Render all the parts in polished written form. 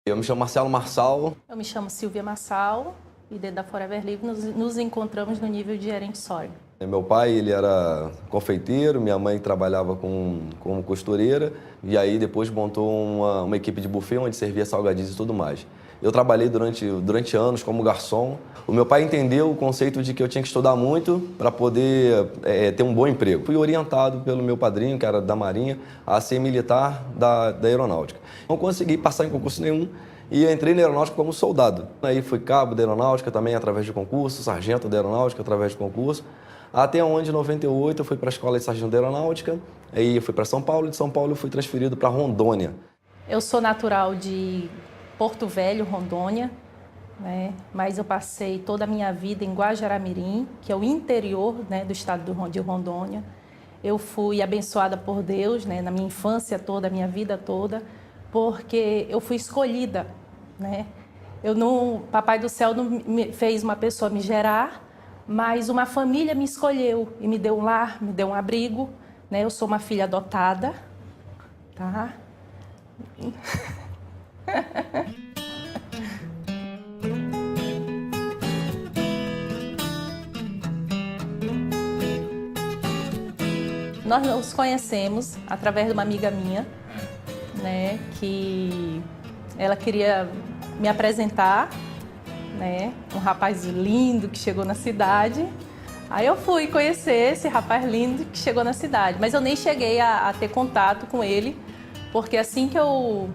Eu me chamo Marcelo Marçal. Eu me chamo Silvia Marçal e dentro da Forever Livre nos encontramos no nível de gerente sólido. Meu pai, ele era confeiteiro, minha mãe trabalhava como costureira e aí depois montou uma equipe de buffet onde servia salgadinhos e tudo mais. Eu trabalhei durante anos como garçom. O meu pai entendeu o conceito de que eu tinha que estudar muito para poder ter um bom emprego. Fui orientado pelo meu padrinho, que era da Marinha, a ser militar da Aeronáutica. Não consegui passar em concurso nenhum e eu entrei na Aeronáutica como soldado. Aí fui cabo da Aeronáutica também através de concurso, sargento da Aeronáutica através de concurso. Até onde, em 98, eu fui para a Escola de Sargento da Aeronáutica, aí eu fui para São Paulo, e de São Paulo eu fui transferido para Rondônia. Eu sou natural de Porto Velho, Rondônia, né? Mas eu passei toda a minha vida em Guajará-Mirim, que é o interior, né, do estado de Rondônia. Eu fui abençoada por Deus, né, na minha infância toda, a minha vida toda, porque eu fui escolhida, né? Papai do Céu não me fez uma pessoa me gerar, mas uma família me escolheu e me deu um lar, me deu um abrigo, né? Eu sou uma filha adotada, tá? Nós nos conhecemos através de uma amiga minha, né? Que ela queria me apresentar, né? Um rapaz lindo que chegou na cidade. Aí eu fui conhecer esse rapaz lindo que chegou na cidade, mas eu nem cheguei a ter contato com ele, porque assim que eu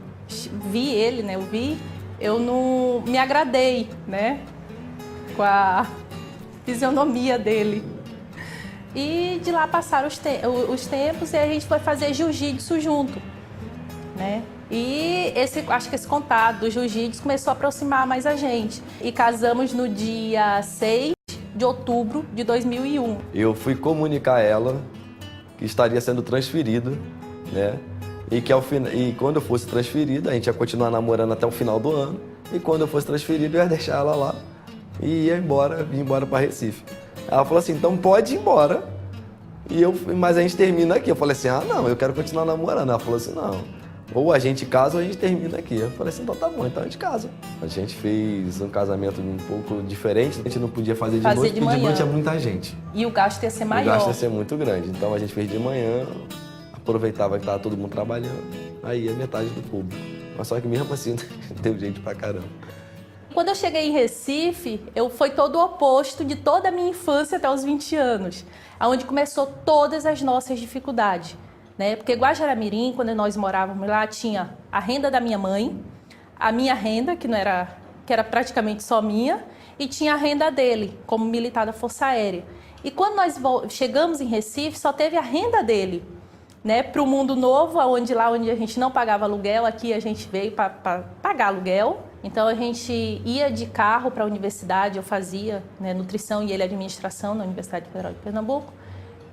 vi ele, né? Eu não me agradei, né? Com a fisionomia dele. E de lá passaram os tempos e a gente foi fazer jiu-jitsu junto, né? E acho que esse contato do jiu-jitsu começou a aproximar mais a gente. E casamos no dia 6 de outubro de 2001. Eu fui comunicar a ela que estaria sendo transferido, né? E quando eu fosse transferido, a gente ia continuar namorando até o final do ano. E quando eu fosse transferido, eu ia deixar ela lá e ia embora para Recife. Ela falou assim, então pode ir embora. Mas a gente termina aqui. Eu falei assim, não, eu quero continuar namorando. Ela falou assim, não, ou a gente casa ou a gente termina aqui. Eu falei assim, então tá bom, então a gente casa. A gente fez um casamento um pouco diferente. A gente não podia fazer de noite, porque de manhã tinha muita gente. E o gasto ia ser maior. O gasto ia ser muito grande. Então a gente fez de manhã, aproveitava que tava todo mundo trabalhando, aí ia metade do público. Mas só que mesmo assim, deu gente pra caramba. Quando eu cheguei em Recife, foi todo o oposto de toda a minha infância até os 20 anos, onde começou todas as nossas dificuldades, né? Porque Guajará-Mirim, quando nós morávamos lá, tinha a renda da minha mãe, a minha renda, que era praticamente só minha, e tinha a renda dele, como militar da Força Aérea. E quando nós chegamos em Recife, só teve a renda dele, né? Para o mundo novo, onde a gente não pagava aluguel, aqui a gente veio para pagar aluguel. Então a gente ia de carro para a universidade, eu fazia, né, nutrição e ele administração na Universidade Federal de Pernambuco.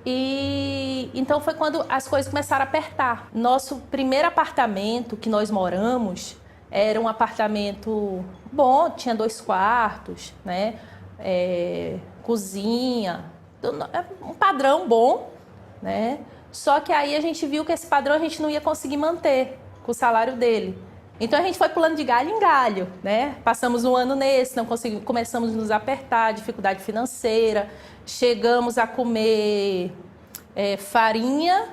E então foi quando as coisas começaram a apertar. Nosso primeiro apartamento que nós moramos era um apartamento bom, tinha 2 quartos, né, cozinha, um padrão bom, né? Só que aí a gente viu que esse padrão a gente não ia conseguir manter com o salário dele. Então a gente foi pulando de galho em galho, né? Passamos um ano nesse, não conseguimos, começamos a nos apertar, dificuldade financeira, chegamos a comer farinha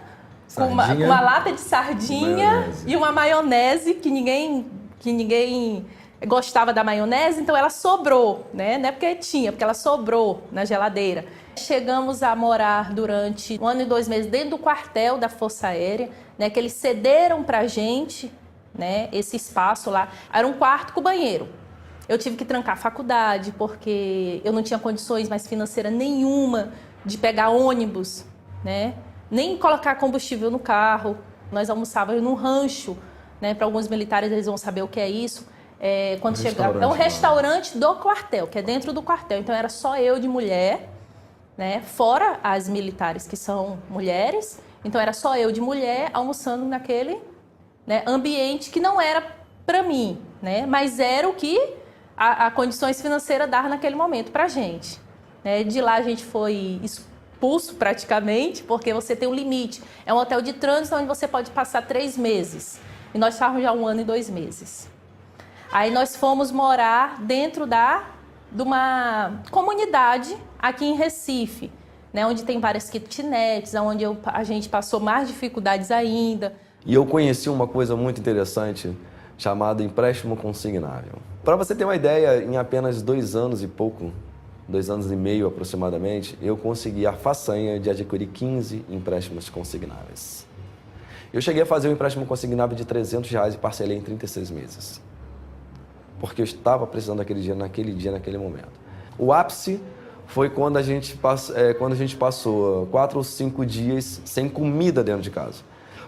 com uma lata de sardinha e uma maionese que ninguém gostava da maionese, então ela sobrou, né? Não é porque tinha, porque ela sobrou na geladeira. Chegamos a morar durante 1 ano e 2 meses dentro do quartel da Força Aérea, né? Que eles cederam pra gente, né, esse espaço lá. Era um quarto com banheiro. Eu tive que trancar a faculdade porque eu não tinha condições mais financeiras nenhuma de pegar ônibus, né, nem colocar combustível no carro. Nós almoçávamos num rancho, né, para alguns militares eles vão saber o que é isso. Quando chegava, é um restaurante do quartel, que é dentro do quartel. Então era só eu de mulher, né, fora as militares que são mulheres. Então era só eu de mulher almoçando naquele, né, ambiente que não era para mim, né, mas era o que a condições financeiras dava naquele momento para a gente, né. De lá a gente foi expulso praticamente, porque você tem um limite. É um hotel de trânsito onde você pode passar 3 meses. E nós estávamos já 1 ano e 2 meses. Aí nós fomos morar dentro de uma comunidade aqui em Recife, né, onde tem várias kitnets, onde a gente passou mais dificuldades ainda. E eu conheci uma coisa muito interessante chamada empréstimo consignável. Para você ter uma ideia, em apenas 2 anos e pouco, 2 anos e meio aproximadamente, eu consegui a façanha de adquirir 15 empréstimos consignáveis. Eu cheguei a fazer um empréstimo consignável de R$300 e parcelei em 36 meses. Porque eu estava precisando daquele dia, naquele momento. O ápice foi quando a gente passou 4 ou 5 dias sem comida dentro de casa.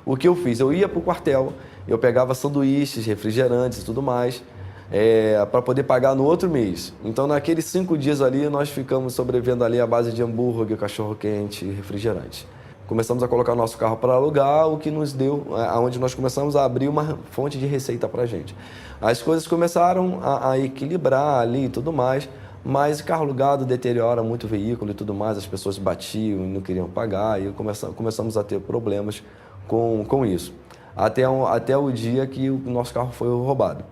O que eu fiz? Eu ia para o quartel, eu pegava sanduíches, refrigerantes e tudo mais, para poder pagar no outro mês. Então, naqueles 5 dias ali, nós ficamos sobrevivendo ali à base de hambúrguer, cachorro-quente e refrigerante. Começamos a colocar nosso carro para alugar, o que nos deu, onde nós começamos a abrir uma fonte de receita para a gente. As coisas começaram a equilibrar ali e tudo mais, mas carro alugado deteriora muito o veículo e tudo mais, as pessoas batiam e não queriam pagar e começamos a ter problemas com isso. Até o dia que o nosso carro foi roubado.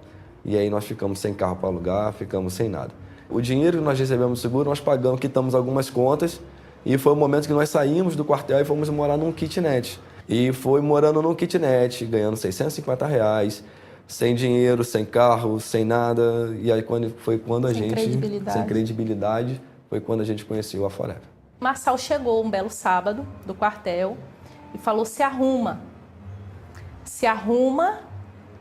E aí nós ficamos sem carro para alugar, ficamos sem nada. O dinheiro que nós recebemos no seguro, nós pagamos, quitamos algumas contas e foi o momento que nós saímos do quartel e fomos morar num kitnet. E foi morando num kitnet, ganhando R$650, sem dinheiro, sem carro, sem nada. E aí foi quando sem credibilidade, foi quando a gente conheceu a Forever. Marçal chegou um belo sábado do quartel e falou: se arruma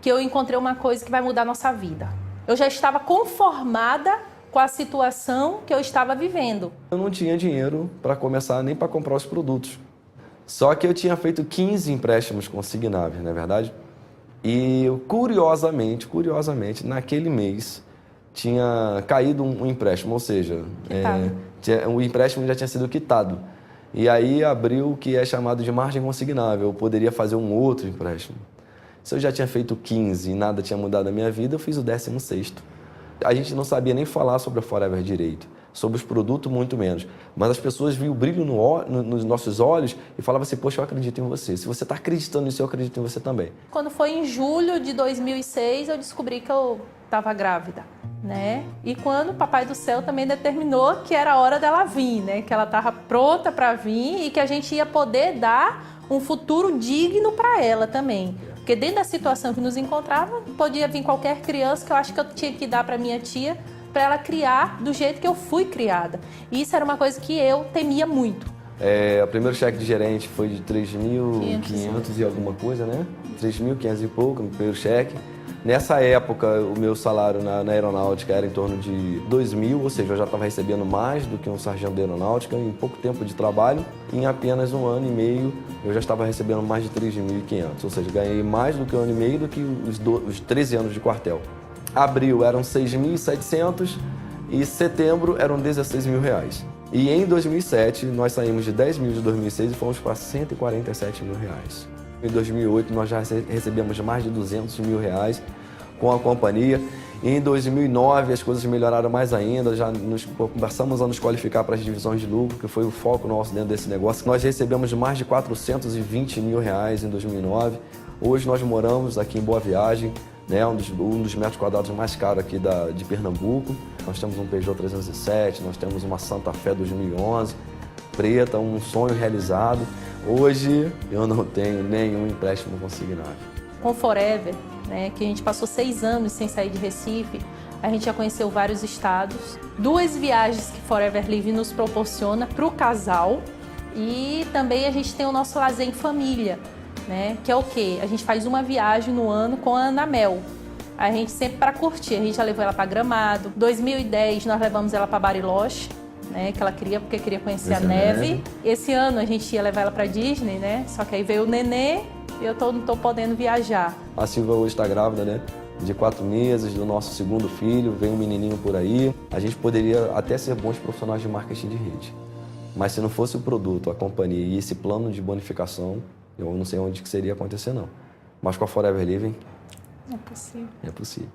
que eu encontrei uma coisa que vai mudar a nossa vida. Eu já estava conformada com a situação que eu estava vivendo. Eu não tinha dinheiro para começar nem para comprar os produtos. Só que eu tinha feito 15 empréstimos consignáveis, não é verdade? E curiosamente, naquele mês tinha caído um empréstimo, ou seja, o empréstimo já tinha sido quitado. E aí abriu o que é chamado de margem consignável, eu poderia fazer um outro empréstimo. Se eu já tinha feito 15 e nada tinha mudado na minha vida, eu fiz o 16º. A gente não sabia nem falar sobre a Forever direito, sobre os produtos muito menos. Mas as pessoas viam o brilho nos nossos olhos e falavam assim: poxa, eu acredito em você. Se você está acreditando nisso, eu acredito em você também. Quando foi em julho de 2006, eu descobri que eu estava grávida, né? E quando o Papai do Céu também determinou que era a hora dela vir, né? Que ela estava pronta para vir e que a gente ia poder dar um futuro digno para ela também. Porque dentro da situação que nos encontrava, podia vir qualquer criança, que eu acho que eu tinha que dar para minha tia, para ela criar do jeito que eu fui criada. E isso era uma coisa que eu temia muito. O primeiro cheque de gerente foi de 3.500 e alguma coisa, né? 3.500 e pouco no primeiro cheque. Nessa época, o meu salário na aeronáutica era em torno de 2.000, ou seja, eu já estava recebendo mais do que um sargento de aeronáutica em pouco tempo de trabalho. Em apenas 1 ano e meio, eu já estava recebendo mais de 3.500, ou seja, ganhei mais do que 1 ano e meio do que os 13 anos de quartel. Abril eram 6.700 e setembro eram 16.000 reais. E em 2007, nós saímos de 10.000 de 2006 e fomos para 147 mil reais. Em 2008, nós já recebemos mais de 200 mil reais com a companhia. E em 2009, as coisas melhoraram mais ainda, já começamos a nos qualificar para as divisões de lucro, que foi o foco nosso dentro desse negócio. Nós recebemos mais de 420 mil reais em 2009. Hoje nós moramos aqui em Boa Viagem, né, um dos metros quadrados mais caros aqui de Pernambuco. Nós temos um Peugeot 307, nós temos uma Santa Fé 2011, preta, um sonho realizado. Hoje eu não tenho nenhum empréstimo consignado. Com Forever, né, que a gente passou 6 anos sem sair de Recife, a gente já conheceu vários estados. 2 viagens que Forever Living nos proporciona para o casal. E também a gente tem o nosso lazer em família, né, que é o quê? A gente faz uma viagem no ano com a Ana Mel. A gente sempre para curtir, a gente já levou ela para Gramado. 2010 nós levamos ela para Bariloche, né, que ela queria, porque queria conhecer a neve. Esse ano a gente ia levar ela para Disney, né? Só que aí veio o nenê e eu não tô podendo viajar. A Silva hoje está grávida, né? De 4 meses, do nosso 2º filho, vem um menininho por aí. A gente poderia até ser bons profissionais de marketing de rede. Mas se não fosse o produto, a companhia e esse plano de bonificação, eu não sei onde que seria acontecer, não. Mas com a Forever Living... É possível. É possível.